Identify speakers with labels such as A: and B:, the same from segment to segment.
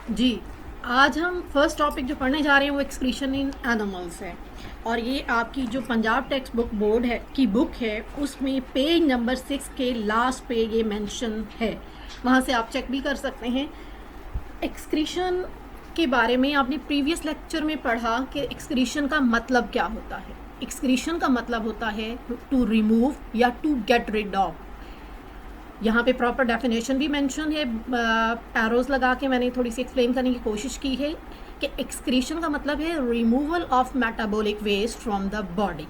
A: जी, आज हम first topic जो पढ़ने जा रहे हैं वो एक्सक्रीशन इन एनिमल्स है। और ये आपकी जो पंजाब टेक्स्ट बुक बोर्ड है की बुक है, उसमें पेज नंबर 6 के लास्ट पे ये मेंशन है, वहाँ से आप चेक भी कर सकते हैं। एक्सक्रीशन के बारे में आपने प्रीवियस लेक्चर में पढ़ा कि एक्सक्रीशन का मतलब क्या होता है। एक्सक्रीशन का मतलब होता है टू रिमूव या टू गेट रिड ऑफ। यहाँ पे प्रॉपर डेफिनेशन भी मेंशन है, एरोज लगा के मैंने थोड़ी सी एक्सप्लेन करने की कोशिश की है कि एक्सक्रीशन का मतलब है removal of metabolic waste from the body.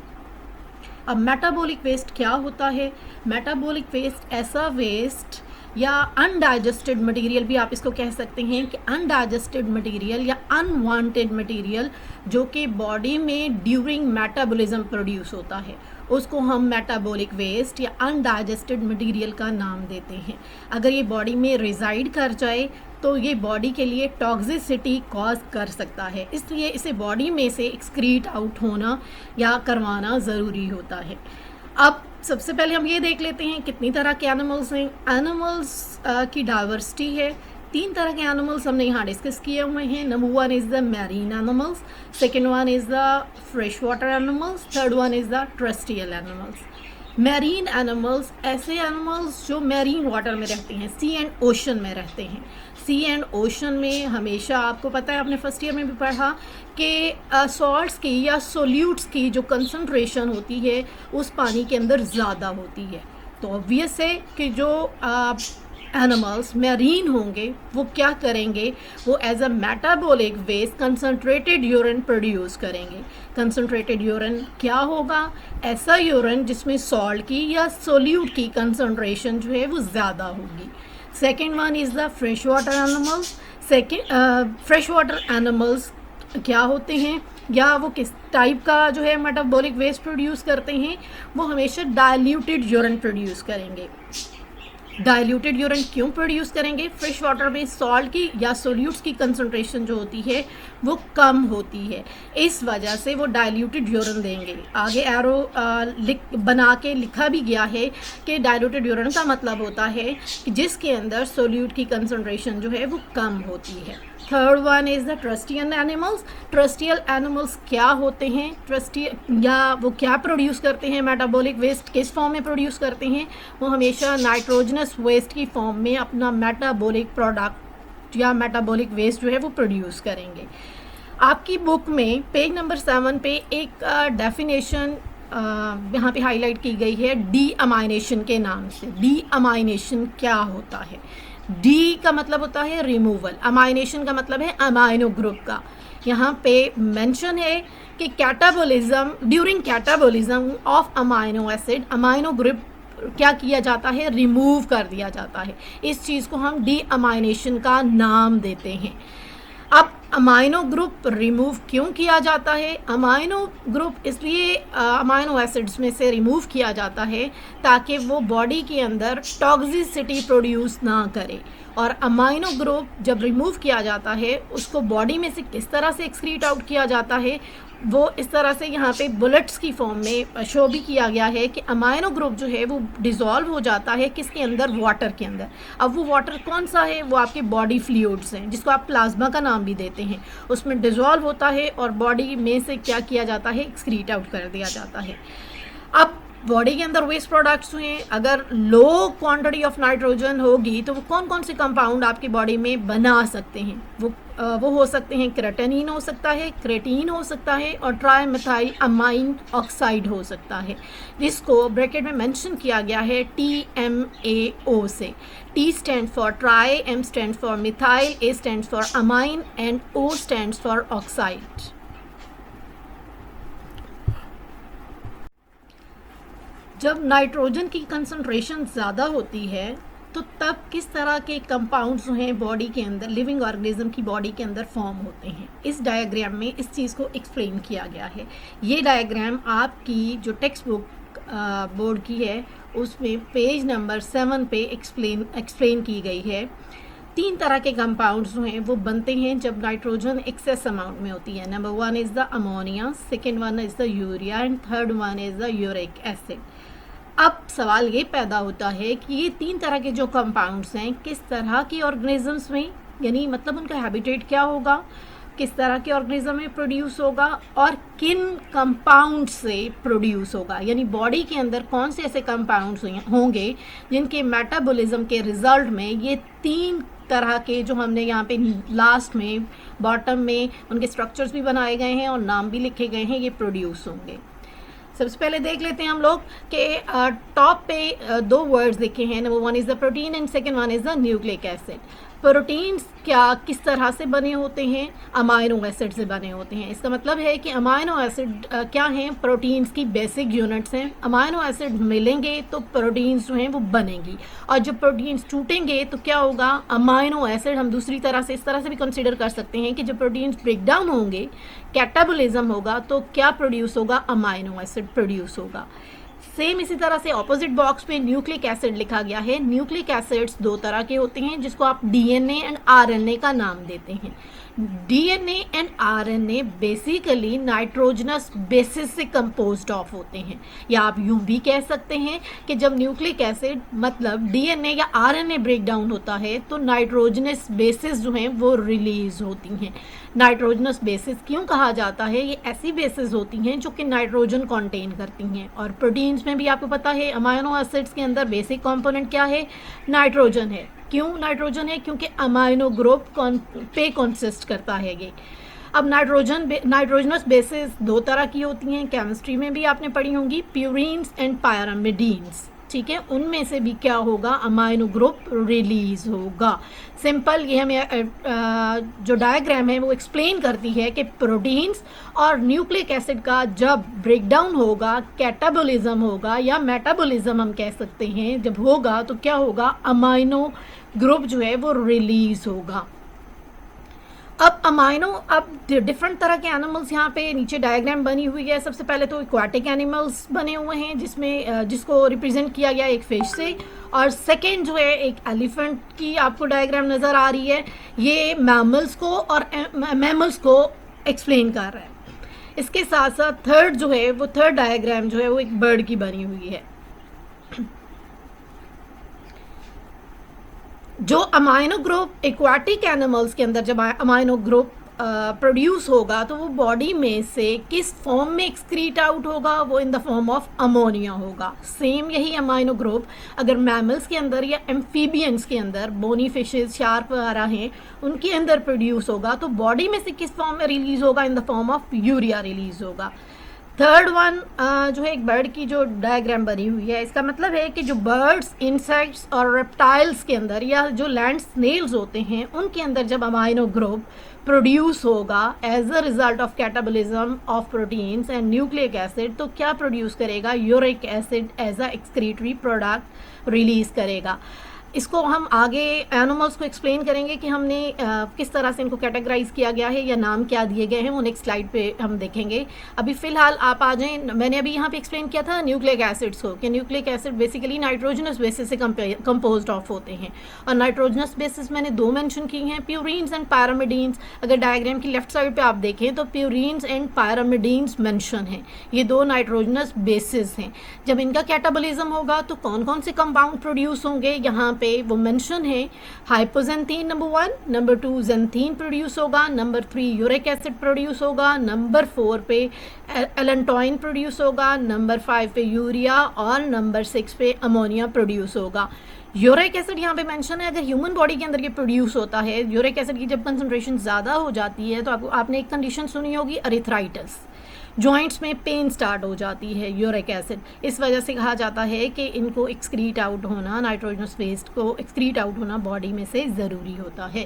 A: अब मेटाबॉलिक वेस्ट क्या होता है? मेटाबॉलिक वेस्ट ऐसा वेस्ट या अनडाइजेस्टेड मटेरियल भी आप इसको कह सकते हैं कि अनडाइजेस्टेड मटेरियल या अनवांटेड मटेरियल जो कि बॉडी में ड्यूरिंग मेटाबॉलिज्म प्रोड्यूस होता है, उसको हम मेटाबॉलिक वेस्ट या अनडाइजेस्टेड मटेरियल का नाम देते हैं। अगर ये बॉडी में रिजाइड कर जाए तो ये बॉडी के लिए टॉक्सिसिटी कॉज कर सकता है, इसलिए इसे बॉडी में से एक्सक्रीट आउट होना या करवाना ज़रूरी होता है। अब सबसे पहले हम ये देख लेते हैं कितनी तरह के एनिमल्स हैं। एनिमल्स की डाइवर्सिटी है। 3 तरह के एनिमल्स हमने यहाँ डिस्कस किए हुए हैं। Number 1 is the marine animals, second one is the fresh water animals, third one is the terrestrial animals. Marine animals ऐसे एनिमल्स जो मैरीन वाटर में रहते हैं, सी एंड ओशन में रहते हैं। सी एंड ओशन में हमेशा आपको पता है, आपने फर्स्ट ईयर में भी पढ़ा कि सॉल्ट्स की या सोल्यूट्स की जो कंसंट्रेशन होती है उस पानी के अंदर ज़्यादा होती है। तो ऑब्वियस है कि जो एनिमल्स मैरीन होंगे वो क्या करेंगे, वो as a metabolic waste concentrated urine produce करेंगे। कंसंट्रेटेड यूरिन क्या होगा? ऐसा यूरिन जिसमें सॉल्ट की या सोल्यूट की कंसंट्रेशन जो है वो ज़्यादा होगी। Second one is the fresh water animals. Fresh water animals क्या होते हैं या वो किस टाइप का जो है मेटाबॉलिक वेस्ट प्रोड्यूस करते हैं? वो हमेशा डाइल्यूटेड यूरिन प्रोड्यूस करेंगे। डाइल्यूटेड यूरिन क्यों प्रोड्यूस करेंगे? फ्रेश वाटर में सॉल्ट की या सोल्यूट्स की कंसंट्रेशन जो होती है वो कम होती है, इस वजह से वो डाइल्यूटेड यूरिन देंगे। आगे एरो बना के लिखा भी गया है कि डाइल्यूटेड यूरिन का मतलब होता है कि जिसके अंदर सोल्यूट की कंसंट्रेशन जो है वो कम होती है। Third one is the terrestrial animals. Terrestrial animals क्या होते हैं? या वो क्या प्रोड्यूस करते हैं? मेटाबॉलिक वेस्ट किस फॉर्म में प्रोड्यूस करते हैं? वो हमेशा नाइट्रोजनस वेस्ट की फॉर्म में अपना मेटाबॉलिक प्रोडक्ट या मेटाबॉलिक वेस्ट जो है वो प्रोड्यूस करेंगे। आपकी बुक में पेज नंबर 7 पे एक डेफिनेशन यहाँ पे हाईलाइट की गई है डी अमाइनेशन के नाम से। डी अमाइनेशन क्या होता है? डी का मतलब होता है रिमूवल, अमाइनेशन का मतलब है अमाइनो ग्रुप का। यहाँ पे मेंशन है कि catabolism during catabolism of amino acid, amino group क्या किया जाता है? रिमूव कर दिया जाता है। इस चीज़ को हम डी अमाइनेशन का नाम देते हैं। अब अमाइनो ग्रुप रिमूव क्यों किया जाता है? अमाइनो ग्रुप इसलिए अमाइनो एसिड्स में से रिमूव किया जाता है ताकि वो बॉडी के अंदर टॉक्सिसिटी प्रोड्यूस ना करे। और अमाइनो ग्रुप जब रिमूव किया जाता है उसको बॉडी में से किस तरह से एक्सक्रीट आउट किया जाता है, वो इस तरह से यहाँ पे बुलेट्स की फॉर्म में शो भी किया गया है कि अमाइनो ग्रुप जो है वो डिज़ोल्व हो जाता है किसके अंदर? वाटर के अंदर। अब वो वाटर कौन सा है? वो आपके बॉडी फ्लूइड्स हैं, जिसको आप प्लाज्मा का नाम भी देते हैं। उसमें डिज़ोल्व होता है और बॉडी में से क्या किया जाता है? एक्सक्रीट आउट कर दिया जाता है। अब बॉडी के अंदर वेस्ट प्रोडक्ट्स हुए, अगर लो क्वांटिटी ऑफ नाइट्रोजन होगी तो वो कौन कौन से कंपाउंड आपकी बॉडी में बना सकते हैं? वो हो सकते हैं क्रेटेनिन हो सकता है, क्रेटीन हो सकता है और ट्राइमेथाइल अमाइन ऑक्साइड हो सकता है, जिसको ब्रैकेट में मेंशन किया गया है TMAO से। T stand for try, M stand for methyl, A stand for amine and O stand for oxide. जब नाइट्रोजन की कंसंट्रेशन ज़्यादा होती है तो तब किस तरह के कंपाउंड्स जो हैं बॉडी के अंदर, लिविंग ऑर्गेनिज्म की बॉडी के अंदर फॉर्म होते हैं, इस डायग्राम में इस चीज़ को एक्सप्लेन किया गया है। ये डायग्राम आपकी जो टेक्स्ट बुक बोर्ड की है उसमें पेज नंबर 7 पे एक्सप्लेन की गई है। 3 तरह के कंपाउंड्स जो हैं वो बनते हैं जब नाइट्रोजन एक्सेस अमाउंट में होती है। Number 1 is the ammonia, second one is the urea and third one is the uric acid. अब सवाल ये पैदा होता है कि ये 3 तरह के जो कंपाउंड्स हैं किस तरह के ऑर्गेनिजम्स में यानी मतलब उनका हैबिटेट क्या होगा, किस तरह के ऑर्गेनिज्म में प्रोड्यूस होगा और किन कंपाउंड से प्रोड्यूस होगा, यानी बॉडी के अंदर कौन से ऐसे कंपाउंड्स होंगे जिनके मेटाबॉलिज्म के रिजल्ट में ये 3 तरह के जो हमने यहाँ पे लास्ट में बॉटम में उनके स्ट्रक्चर्स भी बनाए गए हैं और नाम भी लिखे गए हैं, ये प्रोड्यूस होंगे। सबसे पहले देख लेते हैं हम लोग कि टॉप पे 2 वर्ड्स लिखे हैं। Number 1 is the protein and second 1 is the nucleic acid. Proteins क्या किस तरह से बने होते हैं, अमाइनो एसिड से बने होते हैं। इसका मतलब है कि अमाइनो एसिड क्या हैं, प्रोटीन्स की बेसिक यूनिट्स हैं। अमाइनो एसिड मिलेंगे तो प्रोटीन्स जो हैं वो बनेंगी, और जब प्रोटीन्स टूटेंगे तो क्या होगा, अमाइनो एसिड हम दूसरी तरह से इस तरह से भी कंसीडर कर सकते हैं कि जब प्रोटीन्स ब्रेक डाउन होंगे, कैटाबोलिज्म होगा, तो क्या प्रोड्यूस होगा, अमाइनो एसिड प्रोड्यूस होगा। सेम इसी तरह से ऑपोजिट बॉक्स में न्यूक्लिक एसिड लिखा गया है। न्यूक्लिक एसिड्स 2 तरह के होते हैं जिसको आप डीएनए एंड आरएनए का नाम देते हैं। DNA and RNA basically nitrogenous bases से कंपोज्ड ऑफ होते हैं, या आप यूं भी कह सकते हैं कि जब न्यूक्लिक एसिड मतलब डीएनए या आरएनए ब्रेक डाउन होता है तो नाइट्रोजनस बेसिस जो हैं वो रिलीज होती हैं। नाइट्रोजनस बेसिस क्यों कहा जाता है, ये ऐसी बेसिस होती हैं जो कि नाइट्रोजन कंटेन करती हैं। और प्रोटीन्स में भी आपको पता है अमाइनो एसिड्स के अंदर बेसिक कंपोनेंट क्या है, नाइट्रोजन है। क्यों नाइट्रोजन है, क्योंकि अमाइनो ग्रुप पे कंसिस्ट करता है ये। अब नाइट्रोजनस बेसिस 2 तरह की होती हैं, केमिस्ट्री में भी आपने पढ़ी होंगी, प्यूरीन्स एंड पायरामिडीन्स, ठीक है। उनमें से भी क्या होगा, अमाइनो ग्रुप रिलीज होगा। सिंपल ये हमें जो डायग्राम है वो एक्सप्लेन करती है कि प्रोटीन्स और न्यूक्लिक एसिड का जब ब्रेकडाउन होगा, कैटाबोलिज्म होगा या मेटाबॉलिज्म हम कह सकते हैं, जब होगा तो क्या होगा, अमाइनो ग्रुप जो है वो रिलीज होगा। अब डिफरेंट तरह के एनिमल्स यहाँ पे नीचे डायग्राम बनी हुई है। सबसे पहले तो एक्वाटिक एनिमल्स बने हुए हैं जिसमें जिसको रिप्रेजेंट किया गया एक फिश से, और सेकेंड जो है एक एलिफेंट की आपको डायग्राम नज़र आ रही है, ये मैमल्स को और मैमल्स को एक्सप्लेन कर रहा है। इसके साथ साथ थर्ड जो है वो थर्ड डायग्राम जो है वो एक बर्ड की बनी हुई है। जो अमाइनो ग्रुप एक्वाटिक एनिमल्स के अंदर जब अमाइनो ग्रुप प्रोड्यूस होगा तो वो बॉडी में से किस फॉर्म में एक्सक्रीट आउट होगा, वो in the form of ammonia होगा। सेम यही अमाइनो ग्रुप अगर मैमल्स के अंदर या एम्फीबियंस के अंदर, बोनी फिशेज, शार्क वगैरह हैं, उनके अंदर प्रोड्यूस होगा तो बॉडी में से किस फॉर्म में रिलीज होगा, in the form of urea release होगा। थर्ड वन जो है एक बर्ड की जो डायग्राम बनी हुई है, इसका मतलब है कि जो बर्ड्स, इंसेक्ट्स और रेप्टाइल्स के अंदर या जो लैंड स्नेल्स होते हैं उनके अंदर जब अमाइनो ग्रुप प्रोड्यूस होगा as a result of catabolism of proteins and nucleic acid, तो क्या प्रोड्यूस करेगा, uric acid as a excretory product release करेगा। इसको हम आगे एनिमल्स को एक्सप्लेन करेंगे कि हमने किस तरह से इनको कैटेगराइज किया गया है या नाम क्या दिए गए हैं, वो नेक्स्ट स्लाइड पे हम देखेंगे। अभी फ़िलहाल आप आ जाएं, मैंने अभी यहाँ पे एक्सप्लेन किया था न्यूक्लिक एसिड्स को कि nucleic acid basically nitrogenous bases से कंपोज्ड ऑफ होते हैं, और नाइट्रोजनस बेसिस मैंने 2 मेंशन की हैं, प्यूरीन्स एंड पायरामिडीन्स। अगर डायग्राम की लेफ्ट साइड पर आप देखें तो प्यूरीन्स एंड पायरामिडीन्स मेंशन हैं, ये 2 नाइट्रोजनस बेसिस हैं। जब इनका कैटाबोलिज्म होगा तो कौन कौन से कंपाउंड प्रोड्यूस होंगे यहाँ पे वो मेंशन है। हाइपोजेंथीन नंबर 1, नंबर 2 जेंथीन प्रोड्यूस होगा, नंबर 3 यूरिक एसिड प्रोड्यूस होगा, नंबर 4 पे एलेंटोइन प्रोड्यूस होगा, नंबर 5 पे यूरिया और नंबर 6 पे अमोनिया प्रोड्यूस होगा। यूरिक एसिड यहाँ पे मेंशन है, अगर ह्यूमन बॉडी के अंदर ये प्रोड्यूस होता है, यूरिक एसिड की जब कंसंट्रेशन ज़्यादा हो जाती है तो आपने एक कंडीशन सुनी होगी, अरिथ्राइटिस, जॉइंट्स में पेन स्टार्ट हो जाती है यूरिक एसिड। इस वजह से कहा जाता है कि इनको एक्सक्रीट आउट होना, नाइट्रोजनस वेस्ट को एक्सक्रीट आउट होना बॉडी में से ज़रूरी होता है।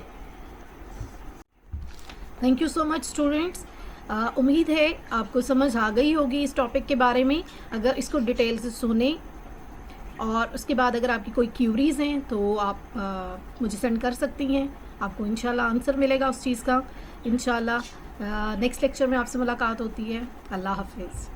A: Thank you so much students. उम्मीद है आपको समझ आ गई होगी इस टॉपिक के बारे में। अगर इसको डिटेल से सुने और उसके बाद अगर आपकी कोई क्यूरीज़ हैं तो आप मुझे सेंड कर सकती हैं, आपको इंशाल्लाह आंसर मिलेगा उस चीज़ का। इंशाल्लाह नेक्स्ट लेक्चर में आपसे मुलाकात होती है। अल्लाह हाफिज़।